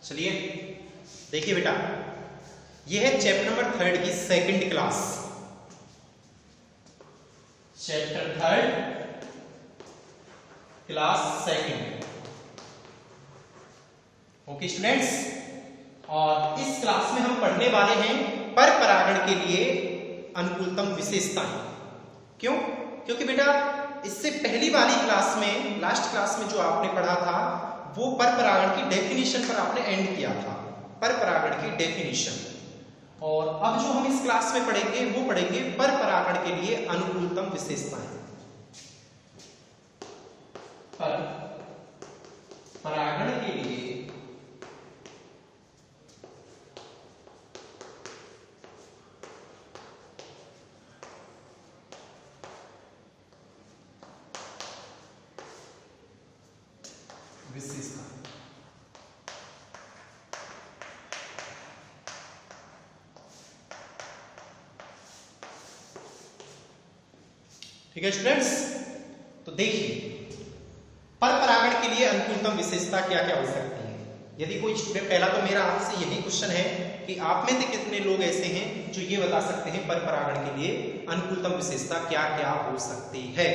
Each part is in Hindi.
चलिए देखिए बेटा, यह है चैप्टर नंबर 3 की second class, chapter 3 class second. Okay students, और इस क्लास में हम पढ़ने वाले हैं पर परागण के लिए अनुकूलतम विशेषताएं। क्यों? क्योंकि बेटा इससे पहली वाली क्लास में, लास्ट क्लास में जो आपने पढ़ा था वो पर परागण की डेफिनेशन पर आपने एंड किया था, पर परागण की डेफिनेशन। और अब जो हम इस क्लास में पढ़ेंगे वो पढ़ेंगे पर परागण के लिए अनुकूलतम विशेषताएं। पर परागण के लिए विशेषता। ठीक है स्टूडेंट्स, तो देखिए पर परागण के लिए अनुकूलतम विशेषता क्या क्या हो सकती है। यदि कोई स्टूडेंट, पहला तो मेरा आपसे यही क्वेश्चन है कि आप में से कितने लोग ऐसे हैं जो ये बता सकते हैं पर परागण के लिए अनुकूलतम विशेषता क्या क्या हो सकती है।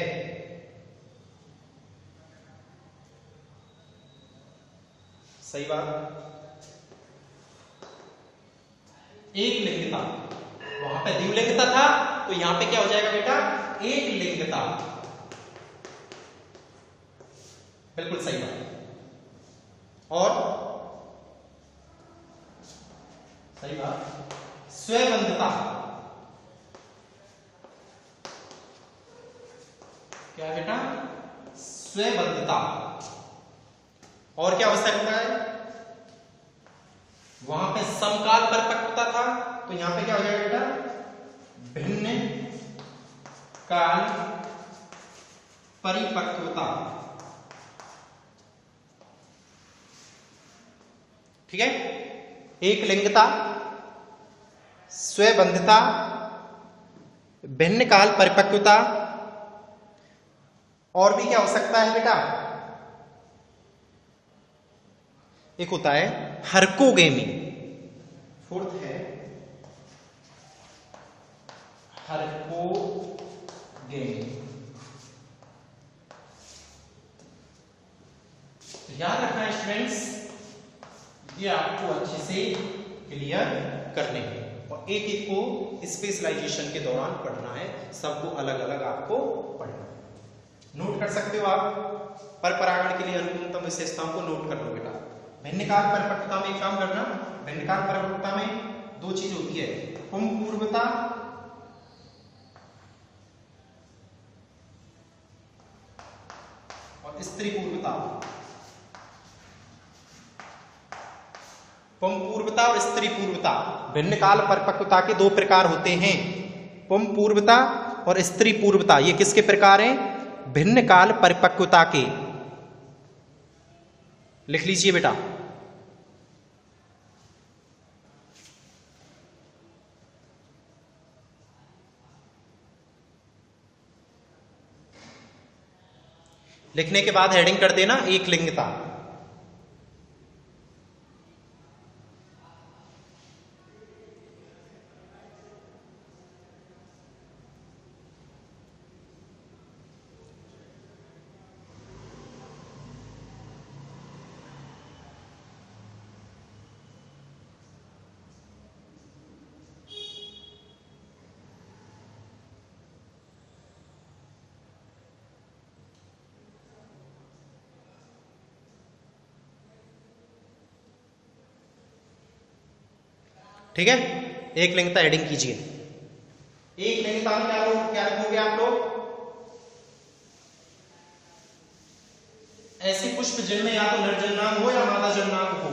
सही बात, एक लिंगता, वहां पे द्विलिंगता था तो यहां पे क्या हो जाएगा बेटा, एक लिंगता। बिल्कुल सही बात। और सही बात, स्वयंबद्धता। क्या है बेटा, स्वयंबद्धता। और क्या हो सकता है, वहां पे समकाल परिपक्वता था तो यहां पे क्या हो जाएगा बेटा, भिन्न काल परिपक्वता। ठीक है, एक लिंगता, स्वयंबद्धता, भिन्न काल परिपक्वता, और भी क्या हो सकता है बेटा, एक होता है हरकोगेमी। फोर्थ है हरकोगेमी। याद रखना है स्टूडेंट्स, ये आपको अच्छे से क्लियर करने हैं और एक एक को स्पेशलाइजेशन के दौरान पढ़ना है, सबको अलग अलग आपको पढ़ना है। नोट कर सकते हो आप, पर परागण के लिए अनुकूलतम विशेषताओं को नोट कर लो बेटा। भिन्नकाल परिपक्वता में एक काम करना, भिन्नकाल परिपक्वता में दो चीज होती है, पुंपूर्वता और स्त्री पूर्वता। पुंपूर्वता और स्त्री पूर्वता, भिन्नकाल परिपक्वता के दो प्रकार होते हैं, पुंपूर्वता और स्त्री पूर्वता। ये किसके प्रकार हैं, भिन्नकाल परिपक्वता के। लिख लीजिए बेटा। लिखने के बाद हेडिंग कर देना एक लिंगता। ठीक है, एक लिंगता हेडिंग कीजिए। एक लिंगता में क्या रखोगे आप लोग, ऐसे पुष्प जिनमें या तो नर जननांग हो या मादा जननांग हो,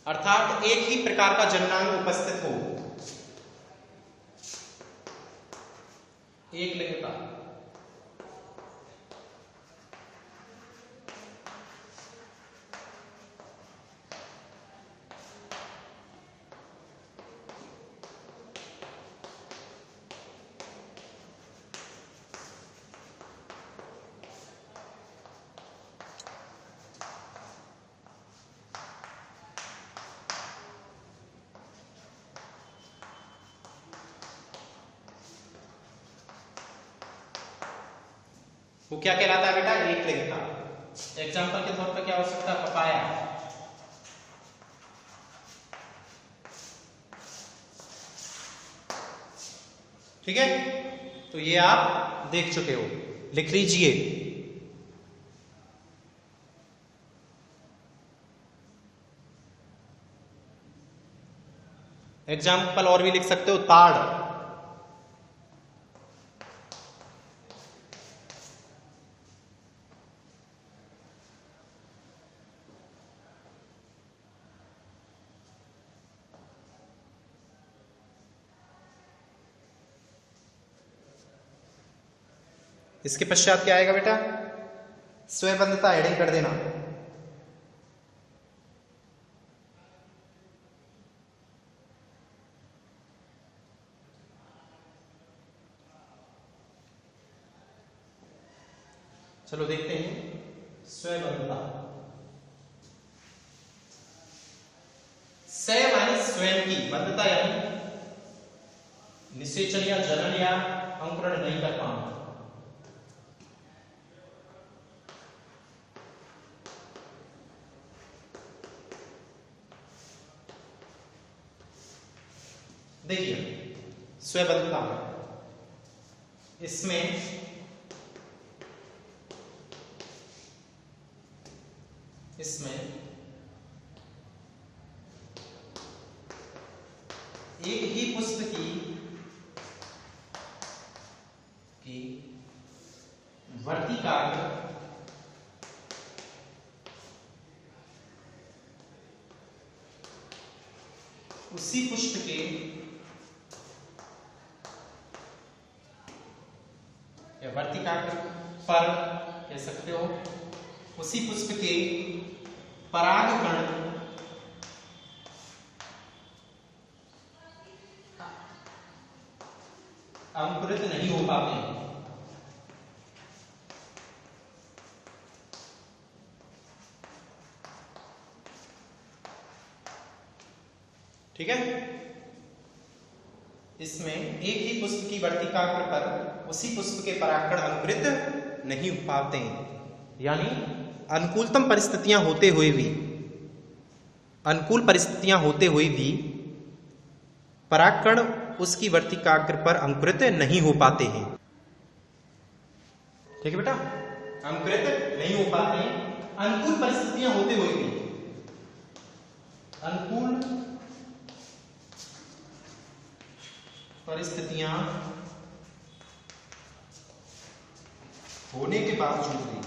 अर्थात एक ही प्रकार का जननांग उपस्थित हो। एक लिंगता। वो क्या कहलाता है बेटा? एक लिंग का। एग्जाम्पल के तौर पर क्या हो सकता है? पपाया। ठीक है, तो ये आप देख चुके हो, लिख लीजिए। एग्जाम्पल और भी लिख सकते हो, ताड़। इसके पश्चात क्या आएगा बेटा? स्वयंबद्धता, हेडिंग कर देना। चलो देखते हैं स्वयंबद्धता। स्वयं यानी स्वयं की, बद्धता यानी निषेचन या जनन या अंकुरण नहीं कर पाना। देखिए स्वयंबद्धता इसमें एक ही पुष्प की वर्तिकाग्र उसी पुष्प के या वर्तिकाग्र पर कह सकते हो, उसी पुष्प के परागकण अंकुरित नहीं हो पाते हैं। ठीक है, इसमें एक ही पुष्प की वर्तिकाग्र पर उसी पुष्प के परागकण अंकुरित नहीं हो पाते हैं, यानी अनुकूल परिस्थितियां होते हुए भी परागकण उसकी वर्तिकाग्र पर अंकुरित नहीं हो पाते हैं। ठीक है बेटा, अंकुरित नहीं हो पाते हैं अनुकूल परिस्थितियां होते हुए भी। अनुकूल परिस्थितियां होने के बावजूद भी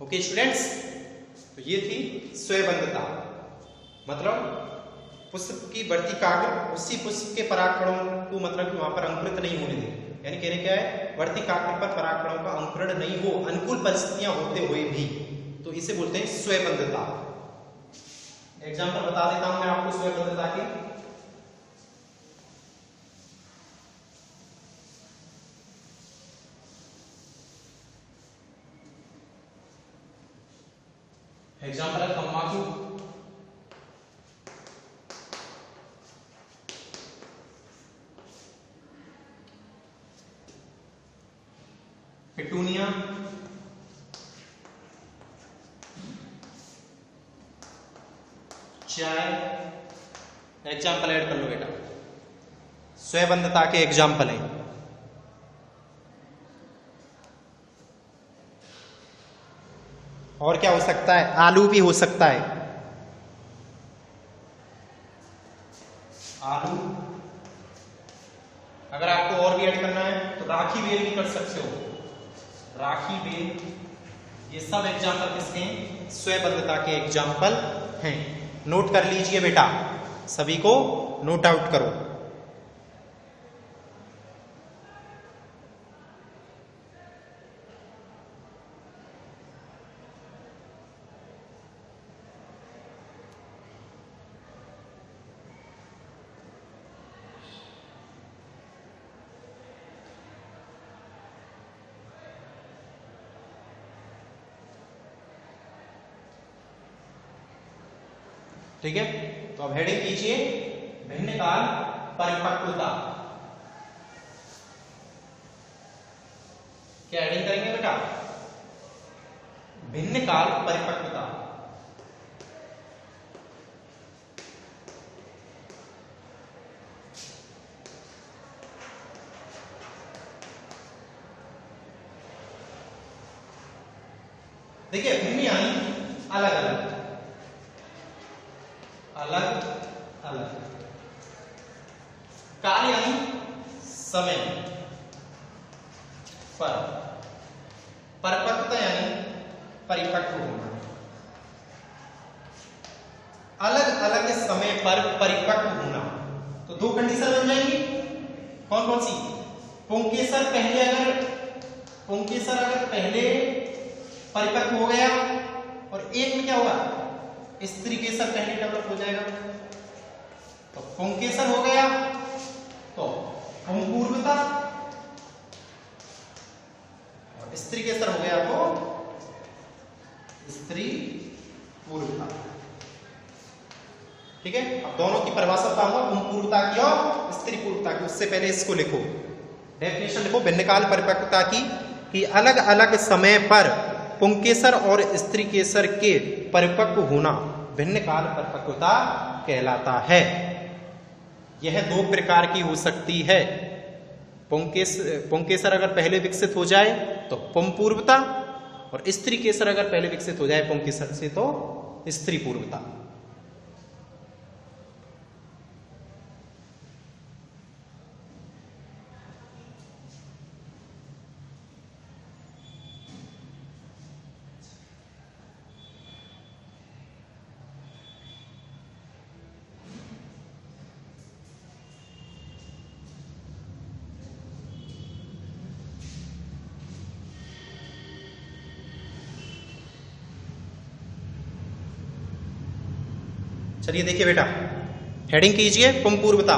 ओके स्टूडेंट्स, तो ये थी स्वयंबद्धता, मतलब पुष्प की वर्तिकाग्र उसी पुष्प के परागकणों को मतलब कि वहां पर अंकुरित नहीं होने दे, यानी कहने क्या है, वर्तिकाग्र पर परागकणों का अंकुरण नहीं हो अनुकूल परिस्थितियां होते हुए भी, तो इसे बोलते हैं स्वयंबद्धता। एग्जाम्पल बता देता हूं मैं आपको स्वयंबद्धता के। एग्जाम्पल है तंबाकू, पिटूनिया, चाय। एग्जाम्पल ऐड कर लो बेटा, स्वयंबद्धता के एग्जाम्पल हैं। और क्या हो सकता है? आलू भी हो सकता है, आलू। अगर आपको और भी ऐड करना है तो राखी बेल भी कर सकते हो, राखी बेल। ये सब एग्जाम्पल किसके हैं? स्वयंबद्धता के एग्जाम्पल हैं। नोट कर लीजिए बेटा, सभी को नोट आउट करो। ठीक है, तो अब हेडिंग कीजिए भिन्न काल परिपक्वता। क्या एडिंग करेंगे बेटा? भिन्न काल परिपक्वता। देखिए भिन्न यानी अलग अलग, अलग अलग। काल यानी समय पर। परिपक्वता यानी परिपक्व होना। अलग अलग समय पर परिपक्व होना। तो दो कंडीशन बन जाएंगी। कौन कौन सी? पुंकेसर पहले परिपक्व हो गया, और एक में क्या होगा? स्त्री केसर पहले डेवलप हो जाएगा। तो पुंकेसर हो गया तो पुंपूर्वता, और स्त्री केसर हो गया तो स्त्री पूर्वता। ठीक है, अब दोनों की परिभाषा बताऊंगा, पुंपूर्वता की और स्त्री पूर्वता की। उससे पहले इसको लिखो, डेफिनेशन लिखो भिन्नकाल परिपक्वता की, कि अलग अलग समय पर पुंकेसर और स्त्री केसर के परिपक्व होना भिन्नकाल परिपक्वता कहलाता है। यह दो प्रकार की हो सकती है। पुंकेसर अगर पहले विकसित हो जाए तो पुंपूर्वता, और स्त्री केसर अगर पहले विकसित हो जाए पुंकेसर से तो स्त्री पूर्वता। चलिए देखिए बेटा, हेडिंग कीजिए पुंपूर्वता।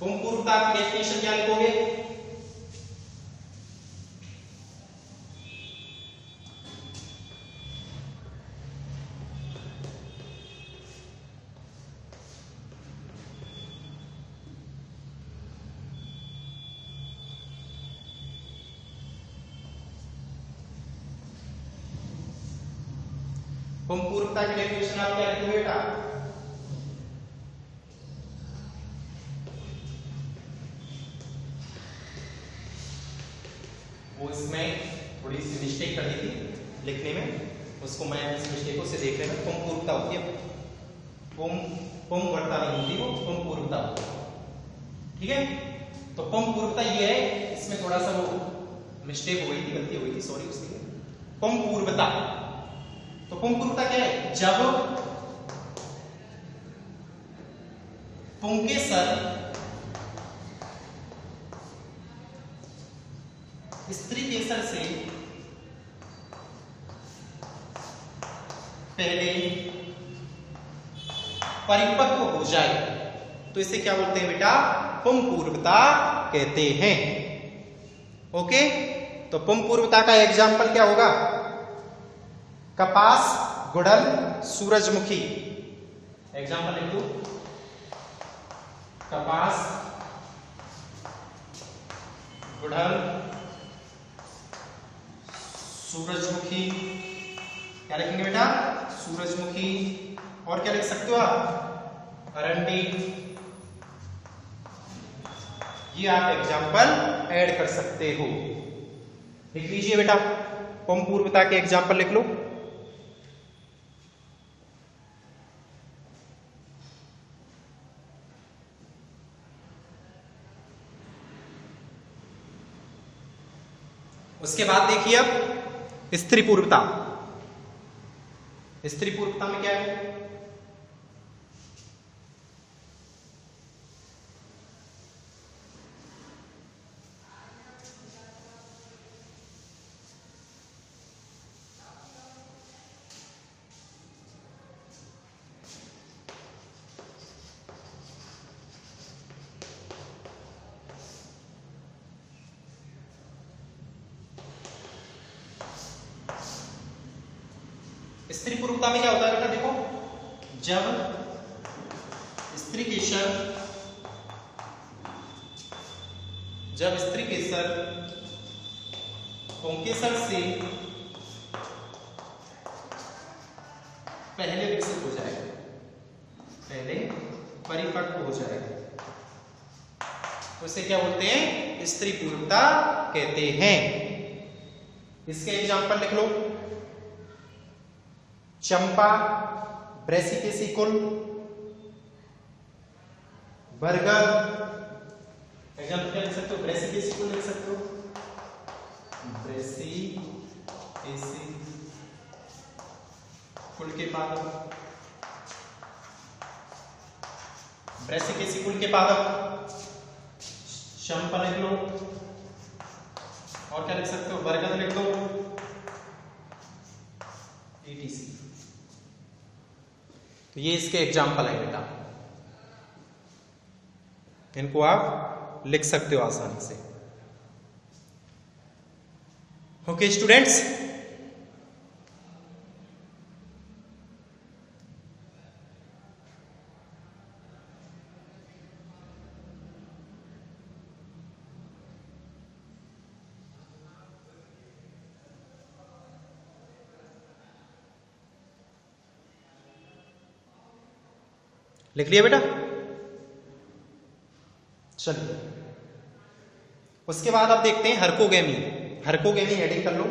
पुंपूर्वता की डेफिनेशन क्या लिखोगे? पुंपूर्वता की डेफिनेशन आप क्या लिखोगे बेटा? वो इसमें थोड़ी सी मिस्टेक कर दी थी लिखने में, उसको मैं इस मिस्टेक से देख लेना। पुंपूर्वता होती है, पुंवर्ता नहीं होती, वो पुंपूर्वता होती है। ठीक है, तो पुंपूर्वता ये है, इसमें थोड़ा सा वो मिस्टेक हो गई थी, गलती हो गई थी, सॉरी उसके लिए। पुंपूर्वता, तो पुंपूर्वता क्या है? जब पुंकेसर स्त्री केसर से पहले परिपक्व हो जाए तो इसे क्या बोलते हैं बेटा? पुंपूर्वता कहते हैं। ओके, तो पुंपूर्वता का एग्जाम्पल क्या होगा? कपास, गुड़हल, सूरजमुखी। एग्जाम्पल लिख दो, कपास, गुड़हल, सूरजमुखी। क्या लिखेंगे बेटा? सूरजमुखी। और क्या लिख सकते हो आप? अरंडी। ये आप एग्जाम्पल ऐड कर सकते हो। लिख लीजिए बेटा, पुंपूर्वता के एग्जाम्पल लिख लो। उसके बाद देखिए अब स्त्री पूर्वता। स्त्री पूर्वता में क्या है? स्त्री पुरुषता में क्या होता है बेटा, देखो जब स्त्री केसर पुंकेसर से पहले विकसित हो जाएगा, पहले परिपक्व हो जाएगा, उसे क्या बोलते हैं, स्त्री पूर्णता कहते हैं। इसके एग्जाम्पल लिख लो, चंपा, ब्रेसिकेसिकुल, बरगद। एग्जाम्पल क्या लिख सकते हो, ब्रेसिकेसिकुल लिख सकते हो, ब्रेसिकेसिकुल के पादप, ब्रेसिकेसिकुल के पादप, चंपा लिख लो, और क्या लिख सकते हो, बरगद लिख लो, etc। तो ये इसके एग्जाम्पल है बेटा, इनको आप लिख सकते हो आसानी से। ओके स्टूडेंट्स, लिख लिया बेटा, चलिए उसके बाद आप देखते हैं हरकोगेमी। हरकोगेमी एडिंग कर लो,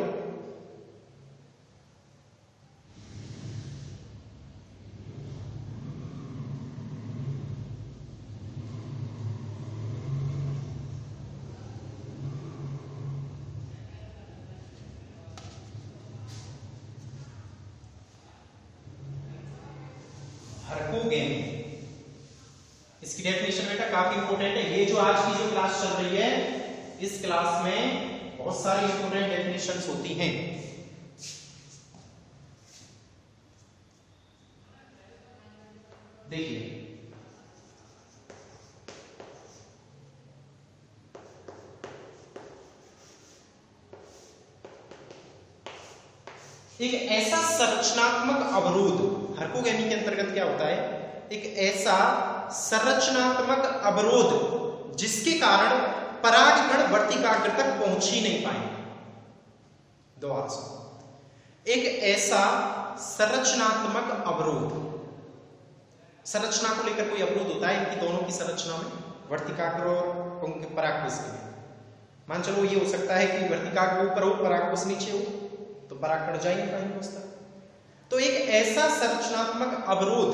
हरकोगेमी, इसकी डेफिनेशन बेटा काफी इंपॉर्टेंट है। ये जो आज की जो क्लास चल रही है, इस क्लास में बहुत सारी इंपॉर्टेंट डेफिनेशंस होती हैं। देखिए एक ऐसा संरचनात्मक अवरोध, हरकोगेमी के अंतर्गत क्या होता है, एक ऐसा संरचनात्मक अवरोध जिसके कारण परागकण वर्तिकाग्र तक पहुंच ही नहीं पाएंगे। दोबारा सुनो, एक ऐसा संरचनात्मक अवरोध, संरचना को लेकर कोई अवरोध होता है इनकी दोनों की संरचना में, वर्तिकाग्र और परागकोश के लिए। मान चलो ये हो सकता है कि वर्तिकाग्र ऊपर हो, परागकोश नीचे हो, तो परागकण जा ही नहीं पाएंगे उस तक। तो एक ऐसा संरचनात्मक अवरोध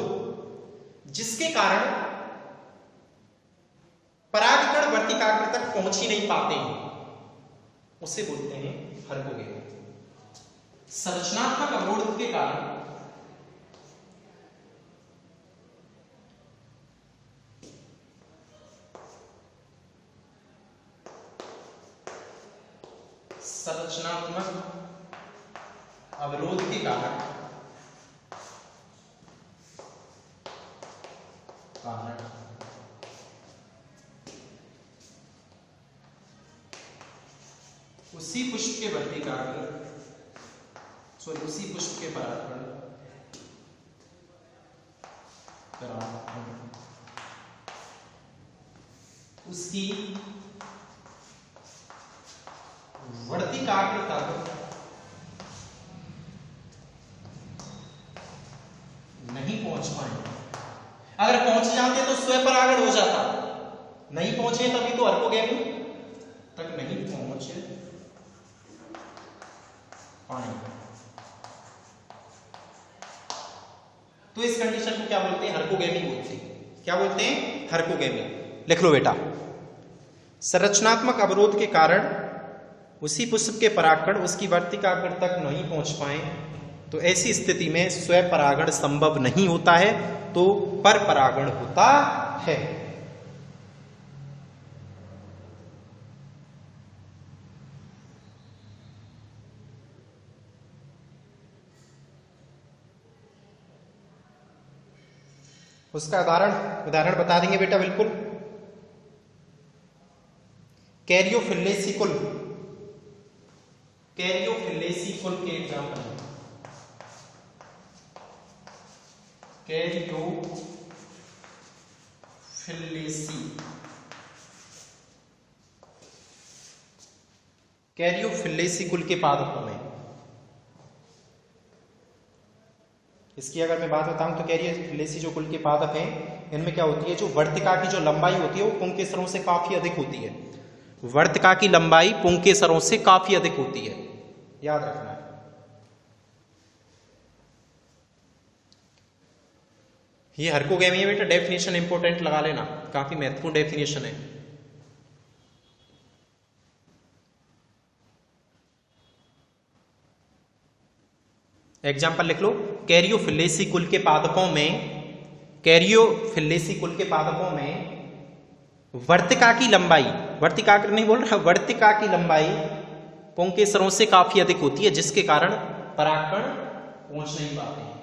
जिसके कारण परागकण वर्तिकाग्र तक पहुंच ही नहीं पाते हैं, उसे बोलते हैं हरकोगेमी। संरचनात्मक अवरोध के कारण उसी पुष्प के वर्तिकाग्र, उसी पुष्प के परागकण उसकी वर्तिकाग्र तक नहीं पहुंच पाए। अगर पहुंच जाते तो स्वपरागण हो जाता, नहीं पहुंचे तभी तो हरकोगेमी तक नहीं पहुंच पाए। तो इस कंडीशन को क्या बोलते हैं, हरकोगेमी बोलते हैं। क्या बोलते हैं, हरकोगेमी। लिख लो बेटा, संरचनात्मक अवरोध के कारण उसी पुष्प के परागकण उसकी वर्तिकाग्र तक नहीं पहुंच पाए, तो ऐसी स्थिति में स्वपरागण संभव नहीं होता है, तो पर परागण होता है। उसका उदाहरण बता देंगे बेटा, बिल्कुल। कैरियोफिलेसिकुल के एग्जाम्पल, कैरियोफिलेसी। कैरियोफिलेसी कुल के पादपों में, इसकी अगर मैं बात बताऊं तो कैरियोफिलेसी जो कुल के पादप हैं, इनमें क्या होती है, जो वर्तिका की जो लंबाई होती है वो पुंकेसरों से काफी अधिक होती है। वर्तिका की लंबाई पुंकेसरों से काफी अधिक होती है, याद रखना है। ये हरकोगैमी है बेटा, डेफिनेशन इंपोर्टेंट लगा लेना, काफी महत्वपूर्ण डेफिनेशन है। एग्जाम्पल लिख लो, कैरियोफिलेसी कुल के पादपों में, कैरियोफिलेसी कुल के पादपों में वर्तिका की लंबाई, वर्तिका नहीं बोल रहा, वर्तिका की लंबाई पुंकेसरों से काफी अधिक होती है, जिसके कारण परागकण पहुंच नहीं पाते हैं।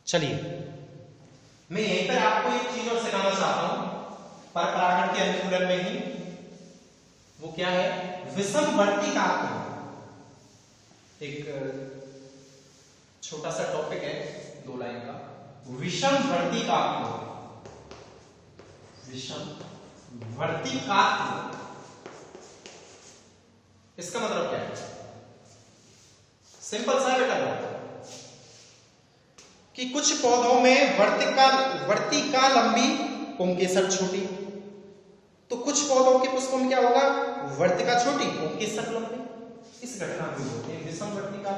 चलिए, मैं यहीं पर आपको एक चीज और सिखाना चाहता हूं, पर परागण के अनुकूलन में ही, वो क्या है, विषमवर्तिकात्व। एक छोटा सा टॉपिक है 2 लाइन का, विषमवर्तिकात्व। विषमवर्तिकात्व, इसका मतलब क्या है, सिंपल सा बेटा, कि कुछ पौधों में वर्तिका लंबी, पुंकेसर छोटी, तो कुछ पौधों के पुष्पों में क्या होगा, वर्तिका छोटी, पुंकेसर लंबी। इस घटना को बोलते हैं विषमवर्तिका।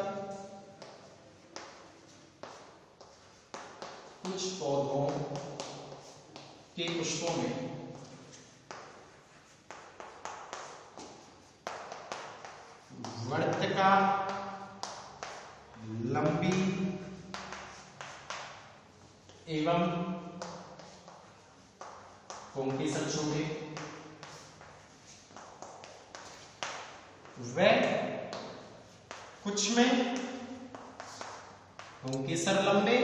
कुछ पौधों के पुष्पों में वर्तिका लंबी एवं पुंकेसर छोटे, व कुछ में पुंकेसर लंबे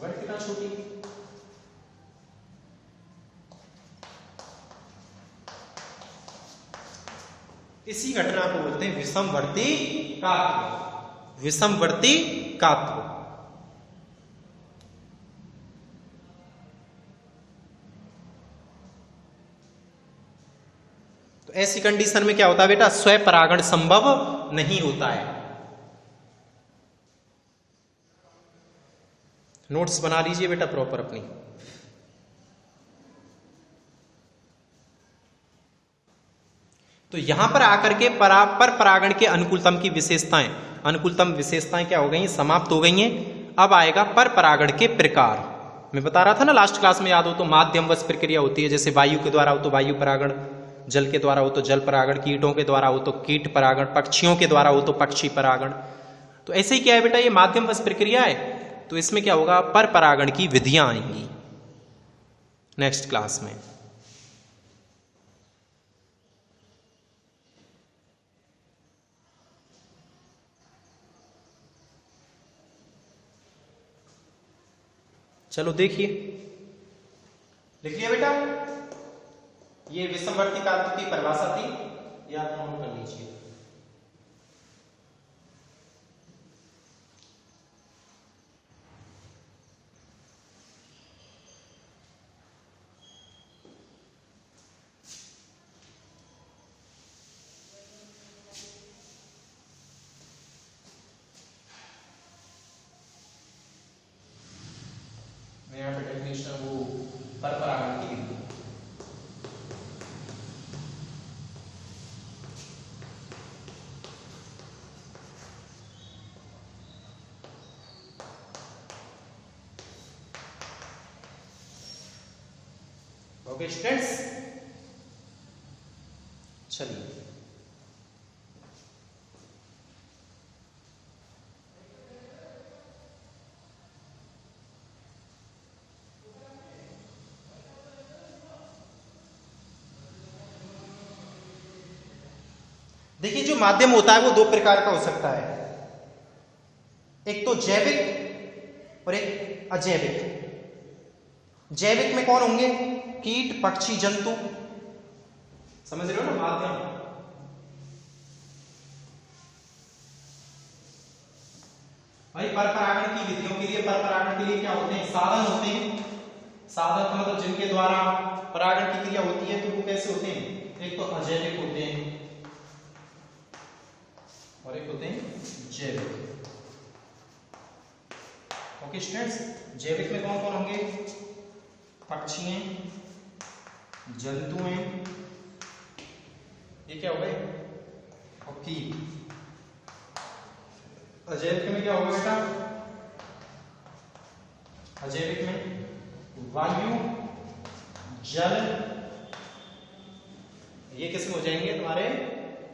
वर्तिका छोटी। इसी घटना को बोलते हैं विषमवर्तिकात्व। विषमवर्तिकात्व। तो ऐसी कंडीशन में क्या होता है बेटा, स्वपरागण संभव नहीं होता है। नोट्स बना लीजिए बेटा प्रॉपर अपनी। तो यहां पर आकर के पर परागण के अनुकूलतम की विशेषताएं, अनुकूलतम विशेषताएं क्या हो गई, समाप्त हो गई हैं। अब आएगा पर परागण के प्रकार। मैं बता रहा था ना लास्ट क्लास में, याद हो तो, माध्यमवश प्रक्रिया होती है, जैसे वायु के द्वारा हो तो वायु परागण, जल के द्वारा हो तो जल परागण, कीटों के द्वारा हो तो कीट परागण, पक्षियों के द्वारा हो तो पक्षी परागण। तो ऐसे ही क्या है बेटा, ये माध्यमवश प्रक्रिया है, तो इसमें क्या होगा, पर परागण की विधियां आएंगी नेक्स्ट क्लास में। चलो देखिए, लिख लिया बेटा, ये विषमवर्तिकात्व की परिभाषा थी, या आप नोट कर लीजिए। यहाँ पे डेफिनेशन वो पर परागण की विधि। ओके स्टूडेंट्स, चलिए देखिए, जो माध्यम होता है वो दो प्रकार का हो सकता है, एक तो जैविक और एक अजैविक। जैविक में कौन होंगे? कीट, पक्षी, जंतु, समझ रहे हो ना माध्यम। भाई परपरागण की विधियों के लिए, परपरागण के लिए क्या होते हैं? साधन होते हैं। साधन का मतलब जिनके द्वारा परागण की क्रिया होती है, तो वो कैसे होते हैं? एक तो अजैविक होते हैं और एक होते हैं जैविक। ओके स्टूडेंट्स, जैविक में कौन कौन होंगे? पक्षी हैं, जंतु हैं, ये क्या हो गए? और कीट। अजैविक में क्या होगा बेटा? अजैविक में वायु, जल, ये किसमें हो जाएंगे? तुम्हारे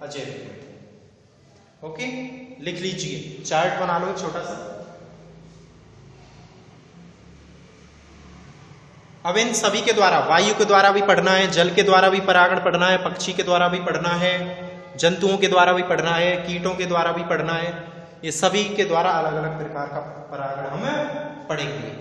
अजैविक में। ओके, लिख लीजिए, चार्ट बना लो छोटा सा। अब इन सभी के द्वारा, वायु के द्वारा भी पढ़ना है, जल के द्वारा भी परागण पढ़ना है, पक्षी के द्वारा भी पढ़ना है, जंतुओं के द्वारा भी पढ़ना है, कीटों के द्वारा भी पढ़ना है। ये सभी के द्वारा अलग अलग प्रकार का परागण हम पढ़ेंगे।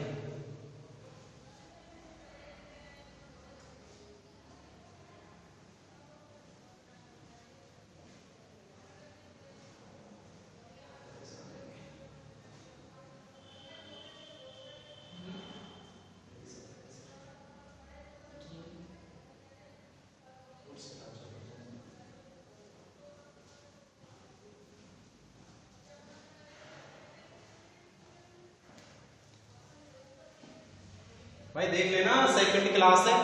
भाई देख लेना, सेकंड क्लास है,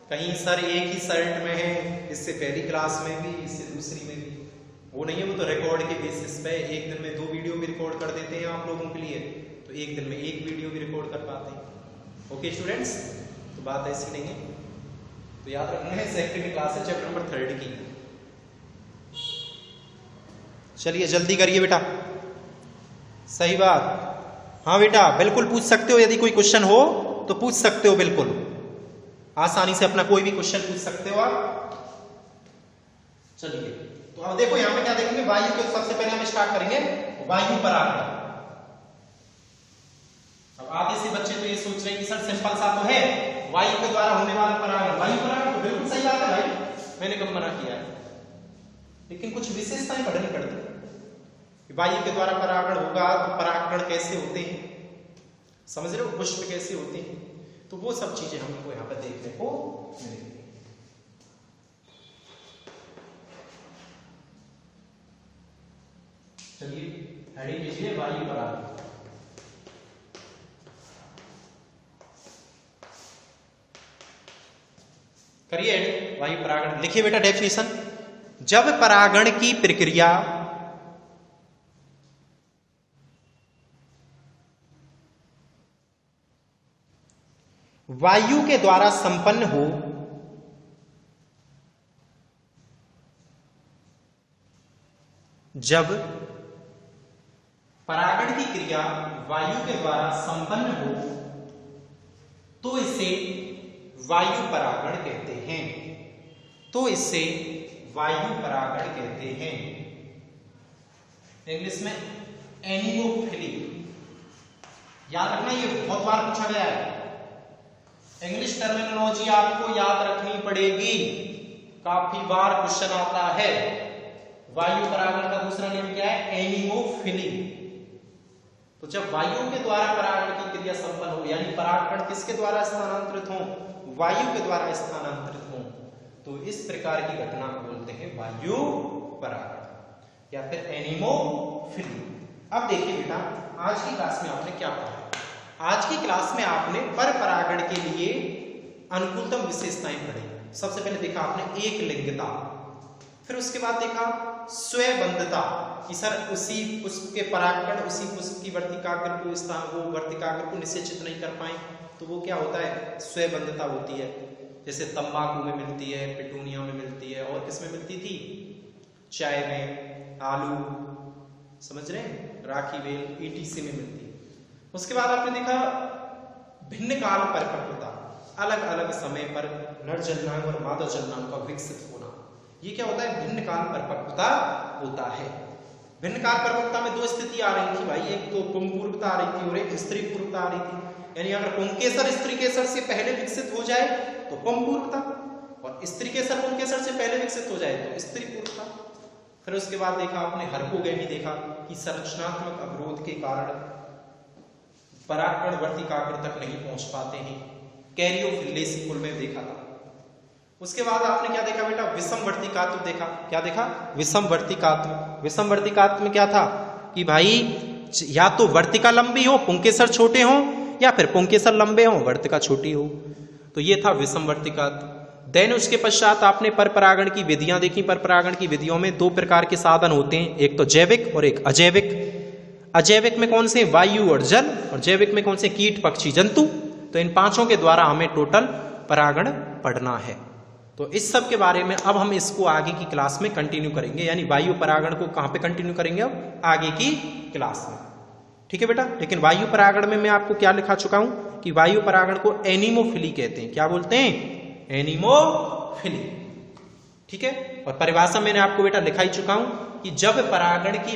कहीं सर एक ही शर्ट में है, इससे पहली क्लास में भी, इससे दूसरी में भी। वो नहीं है, वो तो रिकॉर्ड के बेसिस पे एक दिन में 2 वीडियो भी रिकॉर्ड कर देते हैं आप लोगों के लिए, तो एक दिन में 1 वीडियो भी रिकॉर्ड कर पाते हैं। ओके स्टूडेंट्स, तो बात ऐसी नहीं है, तो याद रखना है सेकंड क्लास है, चैप्टर नंबर 3 की। चलिए जल्दी करिए बेटा। सही बात, हाँ बेटा बिल्कुल पूछ सकते हो, यदि कोई क्वेश्चन हो तो पूछ सकते हो, बिल्कुल आसानी से अपना कोई भी क्वेश्चन पूछ सकते हो आप। चलिए, तो अब देखो यहां पे क्या देखेंगे? वायु को सबसे पहले हम स्टार्ट करेंगे, वायु परागण। अब आधे से बच्चे तो ये सोच रहे हैं कि सर सिंपल सा तो है, वायु के द्वारा होने वाला परागण, वायु परागण तो बिल्कुल सही बात है भाई, मैंने कब मना किया है, लेकिन कुछ विशेषताएं पढ़नी पड़ती। वायु के द्वारा परागण होगा तो परागण कैसे होते हैं, समझ रहे हो? पुष्प कैसे होते हैं, तो वो सब चीजें हमको यहाँ पर देखने को मिलेंगी। चलिए हेडिंग लीजिए, वायु परागण। करिए हेडिंग, वायु परागण। लिखिए बेटा डेफिनेशन, जब परागण की प्रक्रिया वायु के द्वारा संपन्न हो, जब परागण की क्रिया वायु के द्वारा संपन्न हो तो इसे वायु परागण कहते हैं, तो इसे वायु परागण कहते हैं। इंग्लिश में एनिमोफिली, याद रखना, ये बहुत बार पूछा गया है। इंग्लिश टर्मिनोलॉजी आपको याद रखनी पड़ेगी, काफी बार क्वेश्चन आता है। वायु परागण का दूसरा नाम क्या है? एनिमोफिली। तो जब वायु के द्वारा परागण की क्रिया संपन्न हो, यानी परागण किसके द्वारा स्थानांतरित हो? वायु के द्वारा स्थानांतरित हो, तो इस प्रकार की घटना को बोलते हैं वायु परागण या फिर एनिमोफिली। अब देखिए बेटा, आज की क्लास में आपने क्या पढ़ा? आज की क्लास में आपने पर परागण के लिए अनुकूलतम विशेषताएं पढ़ी। सबसे पहले देखा आपने एक लिंगता, फिर उसके बाद देखा स्वयंबद्धता, कि सर उसी पुष्प के परागकण उसी पुष्प की वर्तिकाग्र को स्थान, वो वर्तिकाग्र को निषेचित नहीं कर पाए, तो वो क्या होता है? स्वयंबद्धता होती है। जैसे तंबाकू में मिलती है, पिटूनिया में मिलती है, और किस में मिलती थी? चाय में, आलू, समझ रहे हैं, राखी बेल, ETC में मिलती है। उसके बाद आपने देखा भिन्न काल परिपक्वता, अलग अलग समय पर नर जननांग और मादा जननांग का विकसित होना। ये क्या होता है? भिन्न काल परिपक्वता होता है। भिन्न काल परिपक्वता में दो स्थिति आ रही थी भाई, एक तो पुंपूर्वता आ रही थी और एक स्त्री पूर्वता आ रही थी। यानी अगर पुंकेसर स्त्रीकेसर से पहले विकसित हो जाए तो पुंपूर्वता, और स्त्रीकेसर पुंकेसर से पहले विकसित हो जाए तो स्त्री पूर्वता। फिर उसके बाद देखा आपने हर्पोगेमी, देखा कि संरचनात्मक अवरोध के कारण परागकण वर्तिकाग्र तक नहीं पहुंच पाते हैं। कैरियोफिलेसी कुल में देखा था। उसके बाद आपने क्या देखा बेटा? विषमवर्तिकात्व देखा। क्या देखा? विषमवर्तिकात्व। विषमवर्तिकात्व में क्या था कि भाई या तो वर्तिका लंबी हो, पुंकेसर छोटे हो, या फिर पुंकेसर लंबे हो, वर्तिका छोटी हो। तो ये था विषमवर्तिकात्व। देन उसके पश्चात आपने परपरागण की विधियां देखी। परपरागण की विधियों में दो प्रकार के साधन होते हैं, एक तो जैविक और एक अजैविक। अजैविक में कौन से? वायु और जल। और जैविक में कौन से? कीट, पक्षी, जंतु। तो इन पांचों के द्वारा हमें टोटल परागण पढ़ना है। तो इस सब के बारे में अब हम इसको आगे की क्लास में कंटिन्यू करेंगे, यानी वायु परागण को कहां पे कंटिन्यू करेंगे? अब आगे की क्लास में। ठीक है बेटा। लेकिन वायु परागण में मैं आपको क्या लिखा चुका हूं कि वायु परागण को एनिमोफिली कहते हैं। क्या बोलते हैं? एनिमोफिली। ठीक है। और परिभाषा मैंने आपको बेटा लिखा ही चुका हूं कि जब परागण की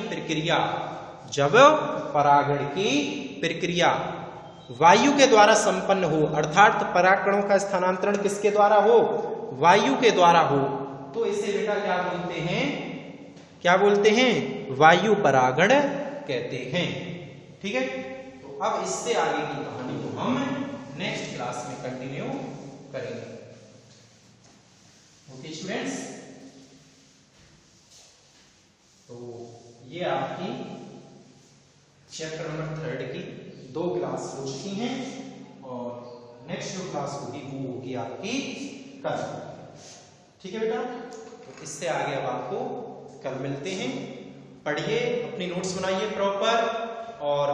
प्रक्रिया वायु के द्वारा संपन्न हो, अर्थात परागकणों का स्थानांतरण किसके द्वारा हो? वायु के द्वारा हो, तो इसे बेटा क्या बोलते हैं? क्या बोलते हैं? वायु परागण कहते हैं। ठीक है। तो अब इससे आगे की कहानी को हम नेक्स्ट क्लास में कंटिन्यू करेंगे। ओके स्टूडेंट्स, तो ये आपकी चैप्टर नंबर 3 की 2 क्लास हो चुकी हैं, और नेक्स्ट जो क्लास होगी वो होगी आपकी कल। ठीक है बेटा। तो इससे आगे अब आपको कल मिलते हैं। पढ़िए, अपनी नोट्स बनाइए प्रॉपर, और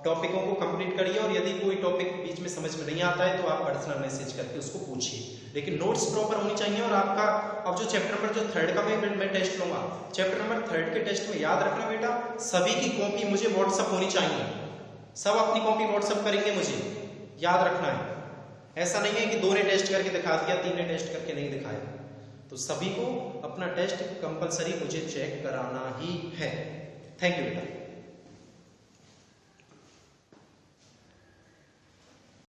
टॉपिकों को कंप्लीट करिए। और यदि कोई टॉपिक बीच में समझ में नहीं आता है तो आप पर्सनल मैसेज करके उसको पूछिए, लेकिन नोट्स प्रॉपर होनी चाहिए। और आपका अब जो चैप्टर नंबर जो 3 का मैं टेस्ट लूंगा, चैप्टर नंबर 3 के टेस्ट में याद रखना बेटा, सभी की कॉपी मुझे व्हाट्सअप होनी चाहिए। सब अपनी कॉपी व्हाट्सअप करेंगे, मुझे याद रखना है। ऐसा नहीं है कि 2 ने टेस्ट करके दिखा दिया, 3 ने टेस्ट करके नहीं दिखाया। तो सभी को अपना टेस्ट कंपलसरी मुझे चेक कराना ही है। थैंक यू बेटा।